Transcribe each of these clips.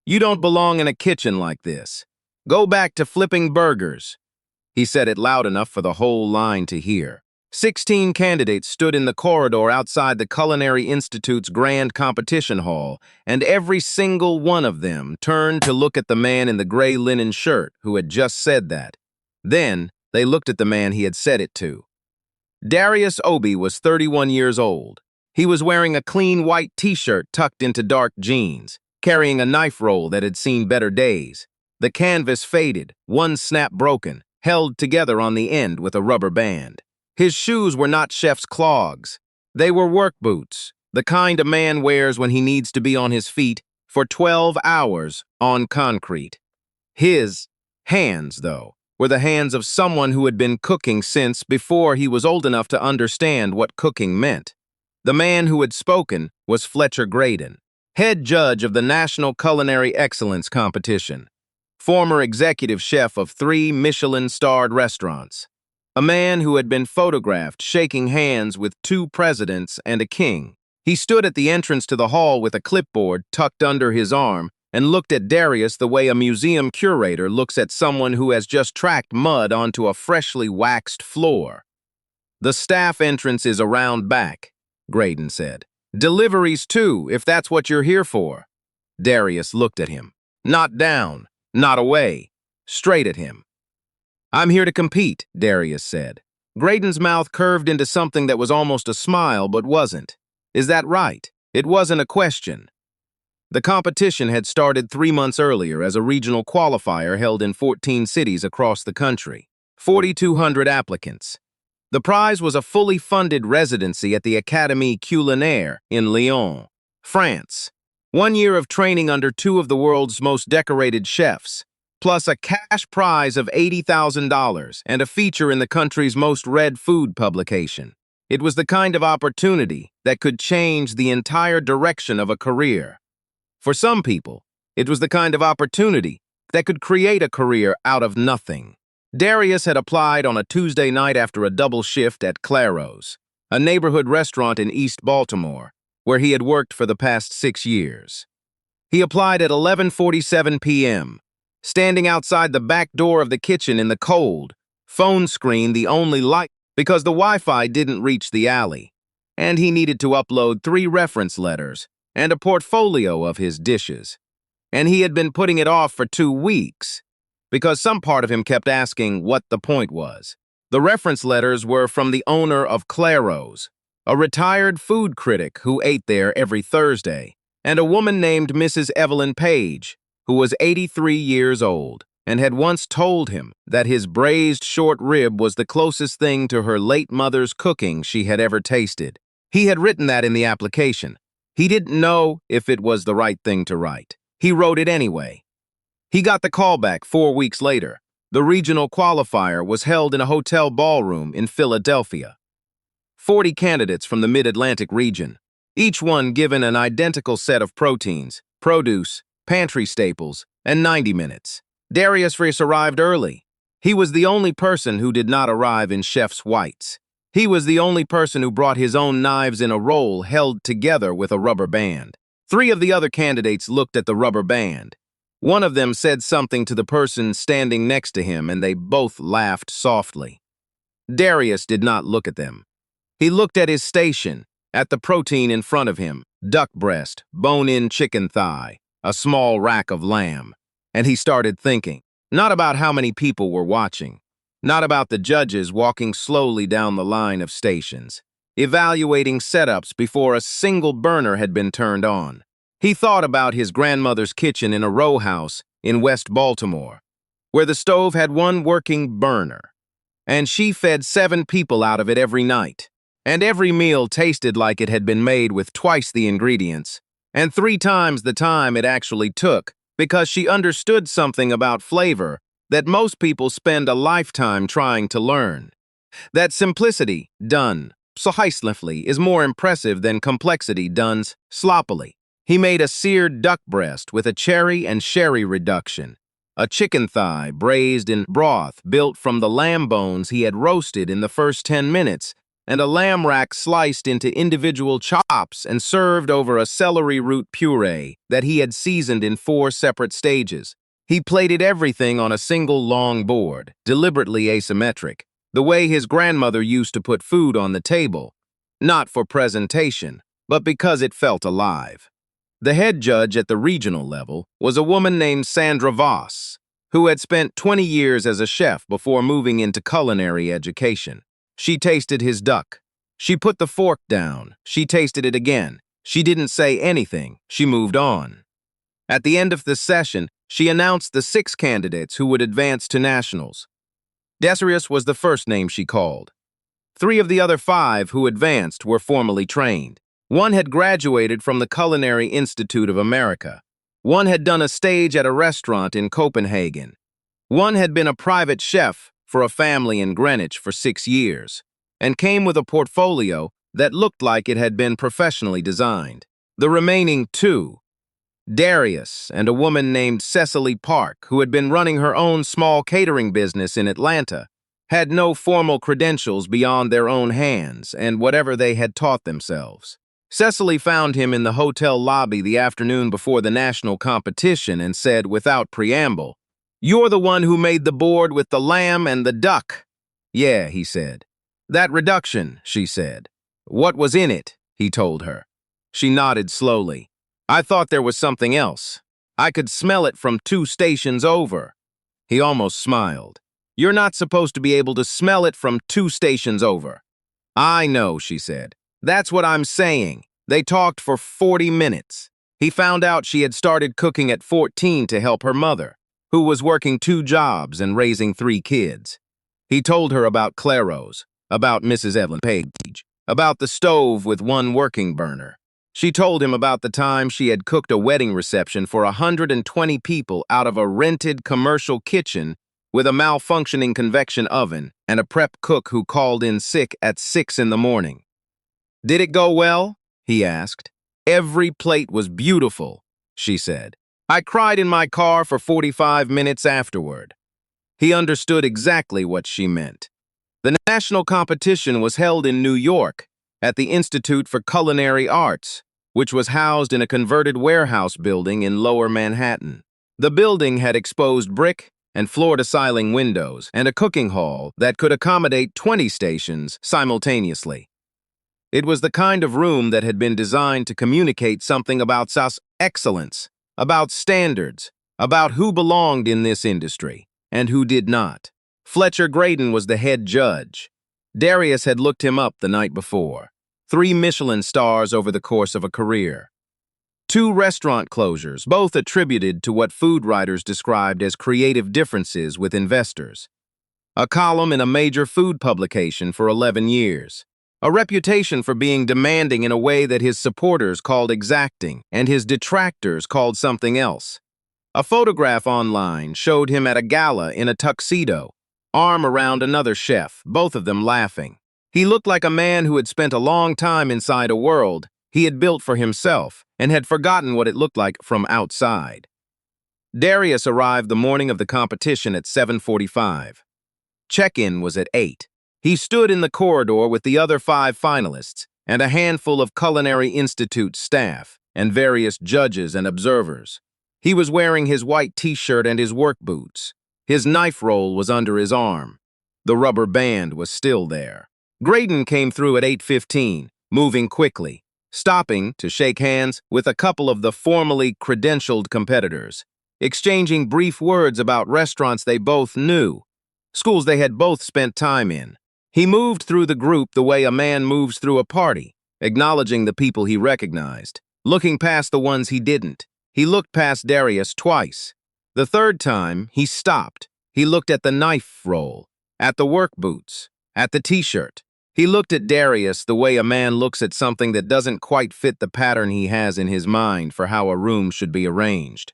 You don't belong in a kitchen like this. Go back to flipping burgers." He said it loud enough for the whole line to hear. 16 candidates stood in the corridor outside the Culinary Institute's grand competition hall, and every single one of them turned to look at the man in the gray linen shirt who had just said that. Then, they looked at the man he had said it to. Darius Obi was 31 years old. He was wearing a clean white t-shirt tucked into dark jeans, carrying a knife roll that had seen better days. The canvas faded, one snap broken, held together on the end with a rubber band. His shoes were not chef's clogs. They were work boots, the kind a man wears when he needs to be on his feet for 12 hours on concrete. His hands, though, were the hands of someone who had been cooking since before he was old enough to understand what cooking meant. The man who had spoken was Fletcher Graydon, head judge of the National Culinary Excellence Competition, former executive chef of 3 Michelin-starred restaurants, a man who had been photographed shaking hands with 2 presidents and a king. He stood at the entrance to the hall with a clipboard tucked under his arm and looked at Darius the way a museum curator looks at someone who has just tracked mud onto a freshly waxed floor. "The staff entrance is around back," Graydon said. "Deliveries too, if that's what you're here for." Darius looked at him. Not down, not away, straight at him. "I'm here to compete," Darius said. Graydon's mouth curved into something that was almost a smile but wasn't. "Is that right?" It wasn't a question. The competition had started 3 months earlier as a regional qualifier held in 14 cities across the country. 4,200 applicants. The prize was a fully funded residency at the Académie Culinary in Lyon, France. 1 year of training under 2 of the world's most decorated chefs, plus a cash prize of $80,000 and a feature in the country's most read food publication. It was the kind of opportunity that could change the entire direction of a career. For some people, it was the kind of opportunity that could create a career out of nothing. Darius had applied on a Tuesday night after a double shift at Claro's, a neighborhood restaurant in East Baltimore, where he had worked for the past 6 years. He applied at 11:47 p.m., standing outside the back door of the kitchen in the cold, phone screen the only light because the Wi-Fi didn't reach the alley, and he needed to upload 3 reference letters and a portfolio of his dishes. And he had been putting it off for 2 weeks, because some part of him kept asking what the point was. The reference letters were from the owner of Claro's, a retired food critic who ate there every Thursday, and a woman named Mrs. Evelyn Page, who was 83 years old, and had once told him that his braised short rib was the closest thing to her late mother's cooking she had ever tasted. He had written that in the application. He didn't know if it was the right thing to write. He wrote it anyway. He got the call back 4 weeks later. The regional qualifier was held in a hotel ballroom in Philadelphia. 40 candidates from the Mid-Atlantic region, each one given an identical set of proteins, produce, pantry staples, and 90 minutes. Darius arrived early. He was the only person who did not arrive in chef's whites. He was the only person who brought his own knives in a roll held together with a rubber band. 3 of the other candidates looked at the rubber band. One of them said something to the person standing next to him, and they both laughed softly. Darius did not look at them. He looked at his station, at the protein in front of him, duck breast, bone-in chicken thigh, a small rack of lamb, and he started thinking, not about how many people were watching, not about the judges walking slowly down the line of stations, evaluating setups before a single burner had been turned on. He thought about his grandmother's kitchen in a row house in West Baltimore, where the stove had 1 working burner, and she fed 7 people out of it every night, and every meal tasted like it had been made with twice the ingredients, and 3 times the time it actually took, because she understood something about flavor that most people spend a lifetime trying to learn. That simplicity, done precisely, is more impressive than complexity done sloppily. He made a seared duck breast with a cherry and sherry reduction, a chicken thigh braised in broth built from the lamb bones he had roasted in the first 10 minutes, and a lamb rack sliced into individual chops and served over a celery root puree that he had seasoned in 4 separate stages. He plated everything on a single long board, deliberately asymmetric, the way his grandmother used to put food on the table, not for presentation, but because it felt alive. The head judge at the regional level was a woman named Sandra Voss, who had spent 20 years as a chef before moving into culinary education. She tasted his duck. She put the fork down. She tasted it again. She didn't say anything. She moved on. At the end of the session, she announced the 6 candidates who would advance to nationals. Darius was the first name she called. 3 of the other 5 who advanced were formally trained. One had graduated from the Culinary Institute of America. One had done a stage at a restaurant in Copenhagen. One had been a private chef for a family in Greenwich for 6 years, and came with a portfolio that looked like it had been professionally designed. The remaining 2, Darius and a woman named Cecily Park, who had been running her own small catering business in Atlanta, had no formal credentials beyond their own hands and whatever they had taught themselves. Cecily found him in the hotel lobby the afternoon before the national competition and said, without preamble, "You're the one who made the board with the lamb and the duck." "Yeah," he said. "That reduction," she said. "What was in it?" he told her. She nodded slowly. "I thought there was something else. I could smell it from 2 stations over." He almost smiled. "You're not supposed to be able to smell it from 2 stations over." "I know," she said. "That's what I'm saying." They talked for 40 minutes. He found out she had started cooking at 14 to help her mother, who was working 2 jobs and raising 3 kids. He told her about Claro's, about Mrs. Evelyn Page, about the stove with 1 working burner. She told him about the time she had cooked a wedding reception for 120 people out of a rented commercial kitchen with a malfunctioning convection oven and a prep cook who called in sick at 6 in the morning. "Did it go well?" he asked. "Every plate was beautiful," she said. "I cried in my car for 45 minutes afterward." He understood exactly what she meant. The national competition was held in New York at the Institute for Culinary Arts, which was housed in a converted warehouse building in Lower Manhattan. The building had exposed brick and floor-to-ceiling windows and a cooking hall that could accommodate 20 stations simultaneously. It was the kind of room that had been designed to communicate something about excellence, about standards, about who belonged in this industry and who did not. Fletcher Graydon was the head judge. Darius had looked him up the night before. 3 Michelin stars over the course of a career. 2 restaurant closures, both attributed to what food writers described as creative differences with investors. A column in a major food publication for 11 years. A reputation for being demanding in a way that his supporters called exacting and his detractors called something else. A photograph online showed him at a gala in a tuxedo, arm around another chef, both of them laughing. He looked like a man who had spent a long time inside a world he had built for himself and had forgotten what it looked like from outside. Darius arrived the morning of the competition at 7:45. Check-in was at 8. He stood in the corridor with the other 5 finalists and a handful of Culinary Institute staff and various judges and observers. He was wearing his white t-shirt and his work boots. His knife roll was under his arm. The rubber band was still there. Graydon came through at 8:15, moving quickly, stopping to shake hands with a couple of the formally credentialed competitors, exchanging brief words about restaurants they both knew, schools they had both spent time in. He moved through the group the way a man moves through a party, acknowledging the people he recognized, looking past the ones he didn't. He looked past Darius twice. The third time, he stopped. He looked at the knife roll, at the work boots, at the t-shirt. He looked at Darius the way a man looks at something that doesn't quite fit the pattern he has in his mind for how a room should be arranged.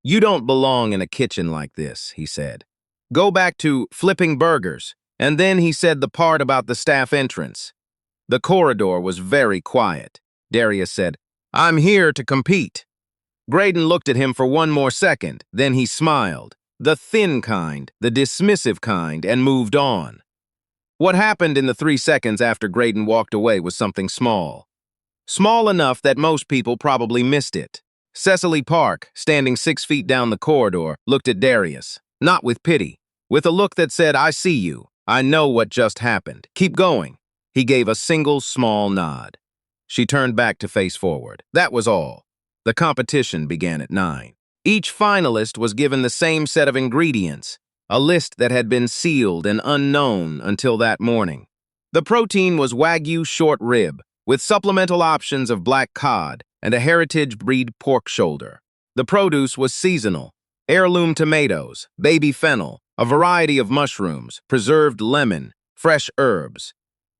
"You don't belong in a kitchen like this," he said. "Go back to flipping burgers." And then he said the part about the staff entrance. The corridor was very quiet. Darius said, "I'm here to compete." Graydon looked at him for 1 more second, then he smiled, the thin kind, the dismissive kind, and moved on. What happened in the 3 seconds after Graydon walked away was something small. Small enough that most people probably missed it. Cecily Park, standing 6 feet down the corridor, looked at Darius, not with pity, with a look that said, "I see you. I know what just happened. Keep going." He gave a single small nod. She turned back to face forward. That was all. The competition began at 9. Each finalist was given the same set of ingredients, a list that had been sealed and unknown until that morning. The protein was Wagyu short rib, with supplemental options of black cod and a heritage breed pork shoulder. The produce was seasonal: heirloom tomatoes, baby fennel, a variety of mushrooms, preserved lemon, fresh herbs.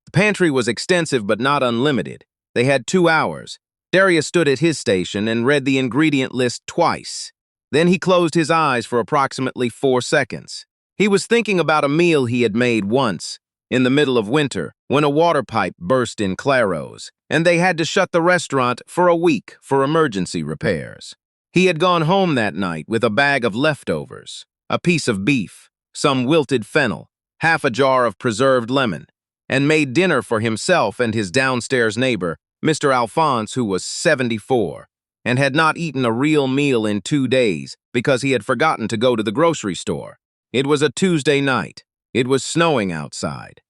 The pantry was extensive but not unlimited. They had 2 hours. Darius stood at his station and read the ingredient list twice. Then he closed his eyes for approximately 4 seconds. He was thinking about a meal he had made once, in the middle of winter, when a water pipe burst in Claro's, and they had to shut the restaurant for a week for emergency repairs. He had gone home that night with a bag of leftovers, a piece of beef, some wilted fennel, half a jar of preserved lemon, and made dinner for himself and his downstairs neighbor, Mr. Alphonse, who was 74, and had not eaten a real meal in 2 days because he had forgotten to go to the grocery store. It was a Tuesday night. It was snowing outside.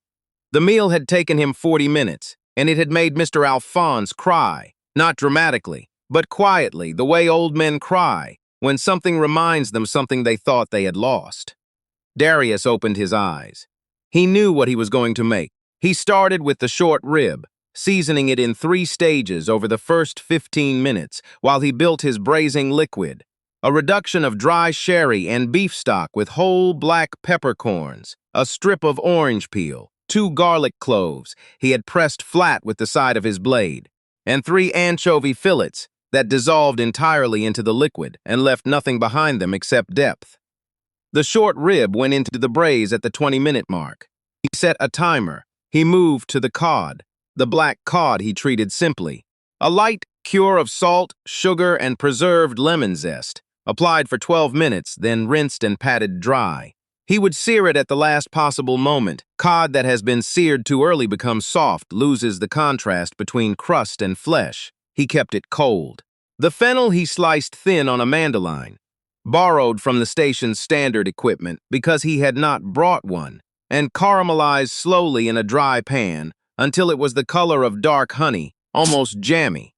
The meal had taken him 40 minutes, and it had made Mr. Alphonse cry, not dramatically, but quietly, the way old men cry when something reminds them something they thought they had lost. Darius opened his eyes. He knew what he was going to make. He started with the short rib, seasoning it in 3 stages over the first 15 minutes while he built his braising liquid, a reduction of dry sherry and beef stock with whole black peppercorns, a strip of orange peel, 2 garlic cloves he had pressed flat with the side of his blade, and 3 anchovy fillets that dissolved entirely into the liquid and left nothing behind them except depth. The short rib went into the braise at the 20-minute mark. He set a timer. He moved to the cod. The black cod he treated simply. A light cure of salt, sugar, and preserved lemon zest, applied for 12 minutes, then rinsed and patted dry. He would sear it at the last possible moment. Cod that has been seared too early becomes soft, loses the contrast between crust and flesh. He kept it cold. The fennel he sliced thin on a mandolin, borrowed from the station's standard equipment because he had not brought one, and caramelized slowly in a dry pan until it was the color of dark honey, almost jammy,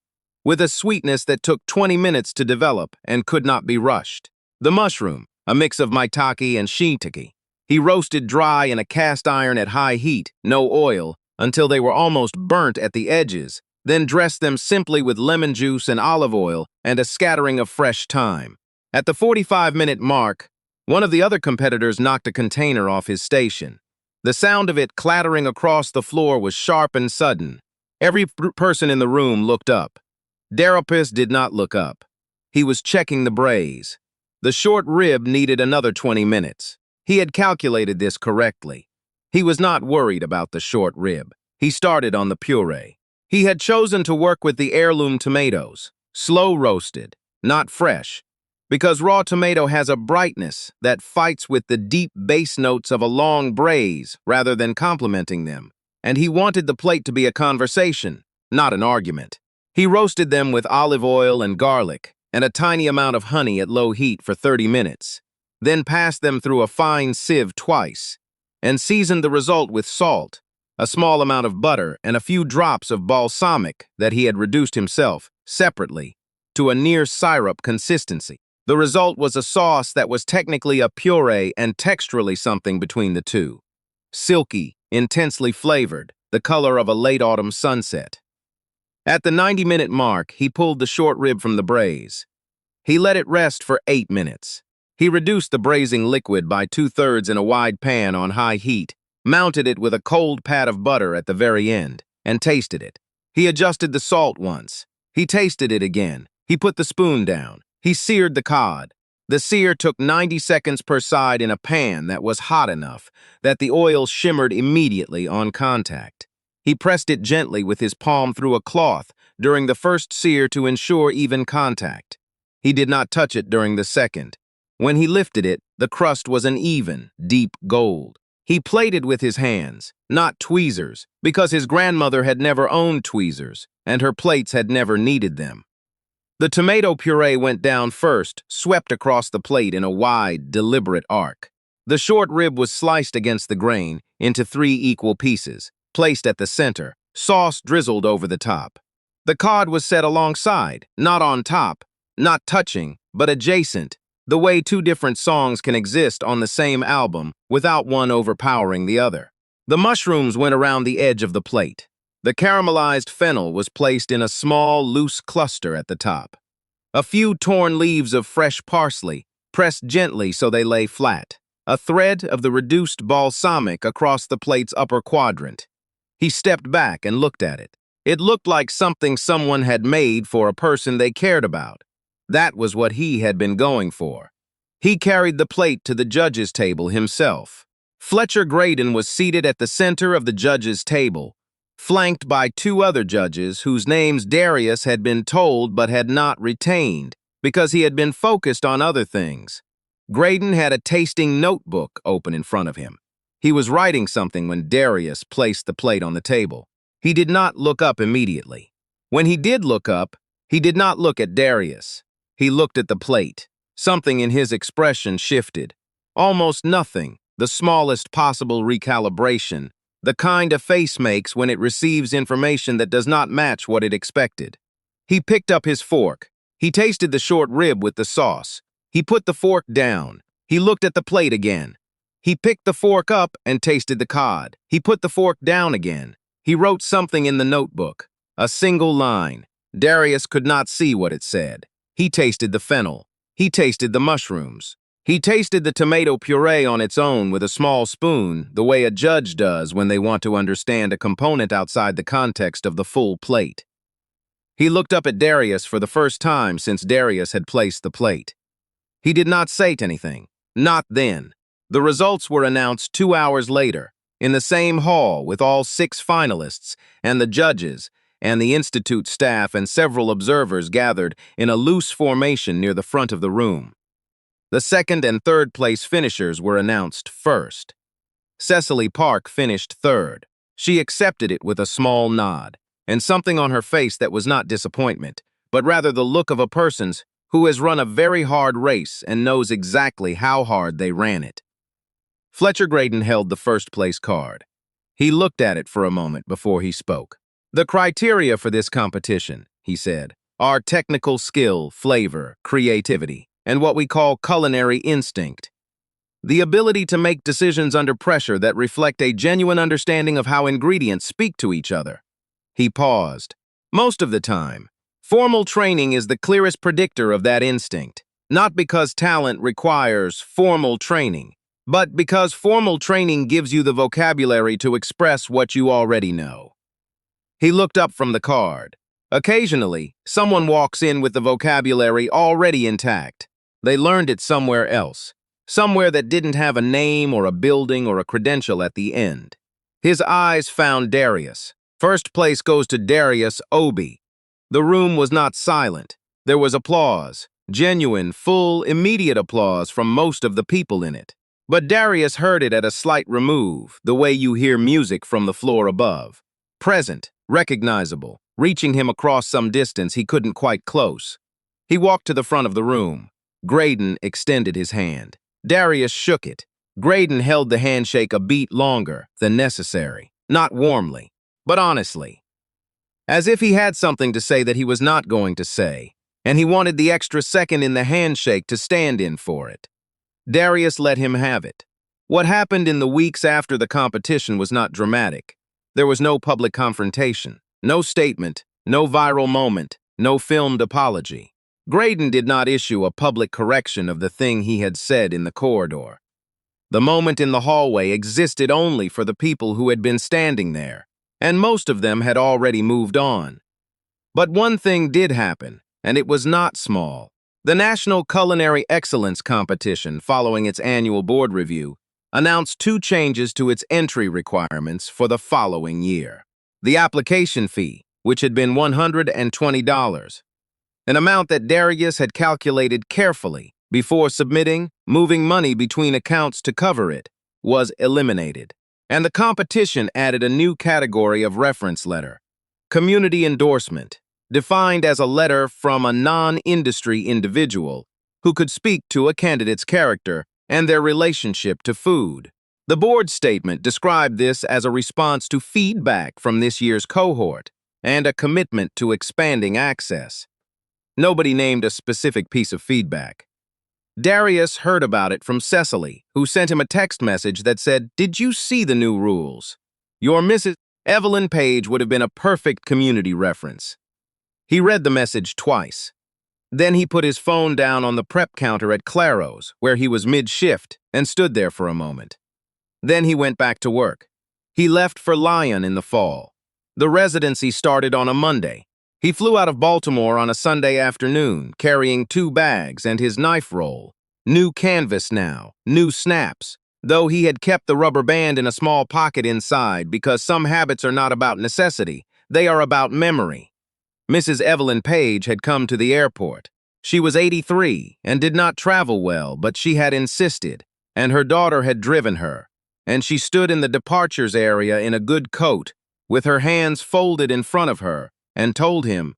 with a sweetness that took 20 minutes to develop and could not be rushed. The mushroom, a mix of maitake and shiitake, he roasted dry in a cast iron at high heat, no oil, until they were almost burnt at the edges, then dressed them simply with lemon juice and olive oil and a scattering of fresh thyme. At the 45-minute mark, one of the other competitors knocked a container off his station. The sound of it clattering across the floor was sharp and sudden. Every person in the room looked up. Darius did not look up. He was checking the braise. The short rib needed another 20 minutes. He had calculated this correctly. He was not worried about the short rib. He started on the puree. He had chosen to work with the heirloom tomatoes, slow roasted, not fresh, because raw tomato has a brightness that fights with the deep bass notes of a long braise rather than complementing them, and he wanted the plate to be a conversation, not an argument. He roasted them with olive oil and garlic and a tiny amount of honey at low heat for 30 minutes, then passed them through a fine sieve twice, and seasoned the result with salt, a small amount of butter, and a few drops of balsamic that he had reduced himself, separately, to a near syrup consistency. The result was a sauce that was technically a puree and texturally something between the two. Silky, intensely flavored, the color of a late autumn sunset. At the 90-minute mark, he pulled the short rib from the braise. He let it rest for 8 minutes. He reduced the braising liquid by 2/3 in a wide pan on high heat, mounted it with a cold pat of butter at the very end, and tasted it. He adjusted the salt once. He tasted it again. He put the spoon down. He seared the cod. The sear took 90 seconds per side in a pan that was hot enough that the oil shimmered immediately on contact. He pressed it gently with his palm through a cloth during the first sear to ensure even contact. He did not touch it during the second. When he lifted it, the crust was an even, deep gold. He plated with his hands, not tweezers, because his grandmother had never owned tweezers, and her plates had never needed them. The tomato puree went down first, swept across the plate in a wide, deliberate arc. The short rib was sliced against the grain into 3 equal pieces, placed at the center, sauce drizzled over the top. The cod was set alongside, not on top, not touching, but adjacent, the way 2 different songs can exist on the same album without one overpowering the other. The mushrooms went around the edge of the plate. The caramelized fennel was placed in a small, loose cluster at the top. A few torn leaves of fresh parsley, pressed gently so they lay flat. A thread of the reduced balsamic across the plate's upper quadrant. He stepped back and looked at it. It looked like something someone had made for a person they cared about. That was what he had been going for. He carried the plate to the judge's table himself. Fletcher Graydon was seated at the center of the judge's table, flanked by 2 other judges whose names Darius had been told but had not retained because he had been focused on other things. Graydon had a tasting notebook open in front of him. He was writing something when Darius placed the plate on the table. He did not look up immediately. When he did look up, he did not look at Darius. He looked at the plate. Something in his expression shifted. Almost nothing, the smallest possible recalibration, the kind a face makes when it receives information that does not match what it expected. He picked up his fork. He tasted the short rib with the sauce. He put the fork down. He looked at the plate again. He picked the fork up and tasted the cod. He put the fork down again. He wrote something in the notebook. A single line. Darius could not see what it said. He tasted the fennel. He tasted the mushrooms. He tasted the tomato puree on its own with a small spoon, the way a judge does when they want to understand a component outside the context of the full plate. He looked up at Darius for the first time since Darius had placed the plate. He did not say anything. Not then. The results were announced 2 hours later, in the same hall with all 6 finalists and the judges and the institute staff and several observers gathered in a loose formation near the front of the room. The 2nd and 3rd place finishers were announced first. Cecily Park finished 3rd. She accepted it with a small nod, and something on her face that was not disappointment, but rather the look of a person's who has run a very hard race and knows exactly how hard they ran it. Fletcher Graydon held the 1st place card. He looked at it for a moment before he spoke. The criteria for this competition, he said, are technical skill, flavor, creativity, and what we call culinary instinct. The ability to make decisions under pressure that reflect a genuine understanding of how ingredients speak to each other. He paused. Most of the time, formal training is the clearest predictor of that instinct, not because talent requires formal training, but because formal training gives you the vocabulary to express what you already know. He looked up from the card. Occasionally, someone walks in with the vocabulary already intact. They learned it somewhere else, somewhere that didn't have a name or a building or a credential at the end. His eyes found Darius. 1st place goes to Darius Obi. The room was not silent. There was applause, genuine, full, immediate applause from most of the people in it. But Darius heard it at a slight remove, the way you hear music from the floor above. Present, recognizable, reaching him across some distance he couldn't quite close. He walked to the front of the room. Graydon extended his hand. Darius shook it. Graydon held the handshake a beat longer than necessary, not warmly, but honestly. As if he had something to say that he was not going to say, and he wanted the extra second in the handshake to stand in for it. Darius let him have it. What happened in the weeks after the competition was not dramatic. There was no public confrontation, no statement, no viral moment, no filmed apology. Graydon did not issue a public correction of the thing he had said in the corridor. The moment in the hallway existed only for the people who had been standing there, and most of them had already moved on. But one thing did happen, and it was not small. The National Culinary Excellence Competition, following its annual board review, announced 2 changes to its entry requirements for the following year. The application fee, which had been $120, an amount that Darius had calculated carefully before submitting, moving money between accounts to cover it, was eliminated, and the competition added a new category of reference letter, community endorsement, defined as a letter from a non-industry individual who could speak to a candidate's character and their relationship to food. The board statement described this as a response to feedback from this year's cohort and a commitment to expanding access. Nobody named a specific piece of feedback. Darius heard about it from Cecily, who sent him a text message that said, "Did you see the new rules?" Your Mrs. Evelyn Page would have been a perfect community reference. He read the message twice. Then he put his phone down on the prep counter at Claro's, where he was mid-shift, and stood there for a moment. Then he went back to work. He left for Lyon in the fall. The residency started on a Monday. He flew out of Baltimore on a Sunday afternoon, carrying 2 bags and his knife roll. New canvas now, new snaps, though he had kept the rubber band in a small pocket inside because some habits are not about necessity, they are about memory. Mrs. Evelyn Page had come to the airport. She was 83 and did not travel well, but she had insisted, and her daughter had driven her, and she stood in the departures area in a good coat, with her hands folded in front of her, and told him,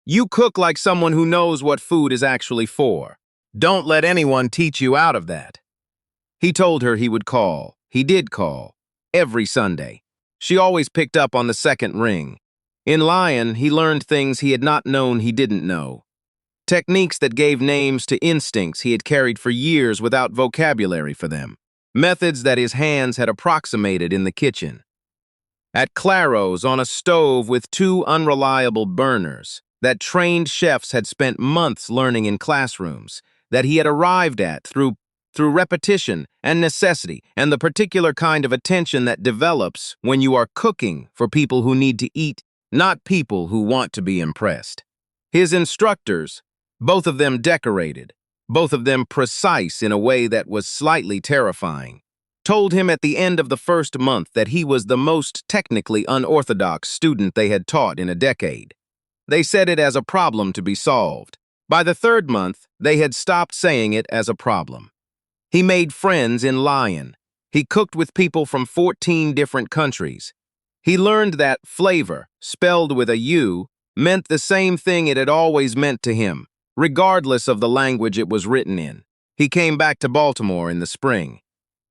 "You cook like someone who knows what food is actually for. Don't let anyone teach you out of that." He told her he would call. He did call. Every Sunday. She always picked up on the second ring. In Lyon, he learned things he had not known he didn't know. Techniques that gave names to instincts he had carried for years without vocabulary for them. Methods that his hands had approximated in the kitchen. At Claro's, on a stove with 2 unreliable burners, that trained chefs had spent months learning in classrooms, that he had arrived at through repetition and necessity, and the particular kind of attention that develops when you are cooking for people who need to eat, not people who want to be impressed. His instructors, both of them decorated, both of them precise in a way that was slightly terrifying, told him at the end of the first month that he was the most technically unorthodox student they had taught in a decade. They said it as a problem to be solved. By the 3rd month, they had stopped saying it as a problem. He made friends in Lyon. He cooked with people from 14 different countries. He learned that flavor, spelled with a U, meant the same thing it had always meant to him, regardless of the language it was written in. He came back to Baltimore in the spring.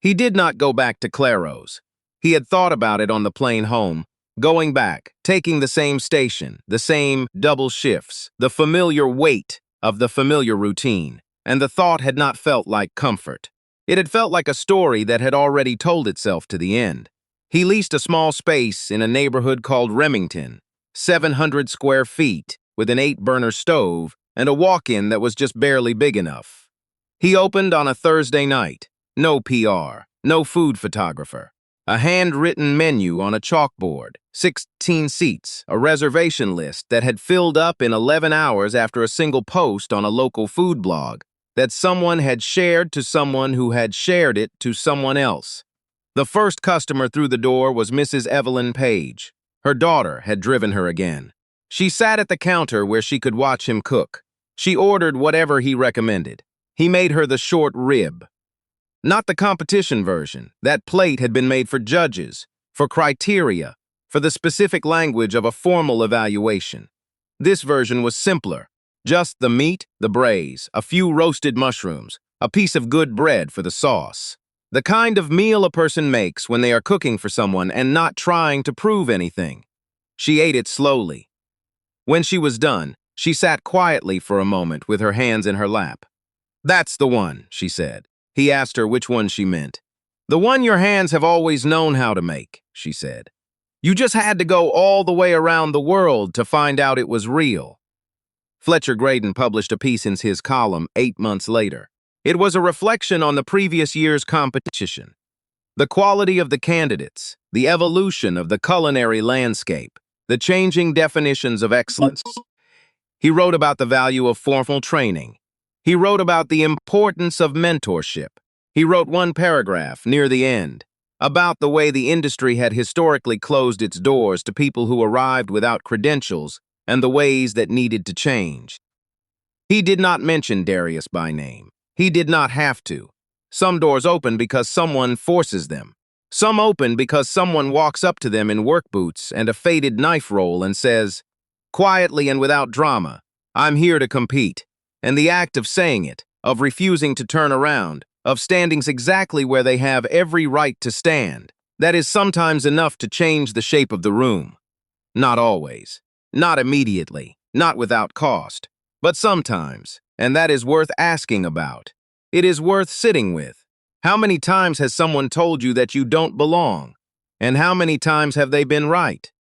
He did not go back to Claro's. He had thought about it on the plane home, going back, taking the same station, the same double shifts, the familiar weight of the familiar routine, and the thought had not felt like comfort. It had felt like a story that had already told itself to the end. He leased a small space in a neighborhood called Remington, 700 square feet, with an 8-burner stove and a walk-in that was just barely big enough. He opened on a Thursday night. No PR, no food photographer. A handwritten menu on a chalkboard, 16 seats, a reservation list that had filled up in 11 hours after a single post on a local food blog that someone had shared to someone who had shared it to someone else. The first customer through the door was Mrs. Evelyn Page. Her daughter had driven her again. She sat at the counter where she could watch him cook. She ordered whatever he recommended. He made her the short rib. Not the competition version. That plate had been made for judges, for criteria, for the specific language of a formal evaluation. This version was simpler. Just the meat, the braise, a few roasted mushrooms, a piece of good bread for the sauce. The kind of meal a person makes when they are cooking for someone and not trying to prove anything. She ate it slowly. When she was done, she sat quietly for a moment with her hands in her lap. "That's the one," she said. He asked her which one she meant. "The one your hands have always known how to make," she said. "You just had to go all the way around the world to find out it was real." Fletcher Graydon published a piece in his column 8 months later. It was a reflection on the previous year's competition, the quality of the candidates, the evolution of the culinary landscape, the changing definitions of excellence. He wrote about the value of formal training. He wrote about the importance of mentorship. He wrote one paragraph near the end about the way the industry had historically closed its doors to people who arrived without credentials and the ways that needed to change. He did not mention Darius by name. He did not have to. Some doors open because someone forces them. Some open because someone walks up to them in work boots and a faded knife roll and says, quietly and without drama, "I'm here to compete." And the act of saying it, of refusing to turn around, of standing exactly where they have every right to stand, that is sometimes enough to change the shape of the room. Not always, not immediately, not without cost, but sometimes, and that is worth asking about. It is worth sitting with. How many times has someone told you that you don't belong? And how many times have they been right?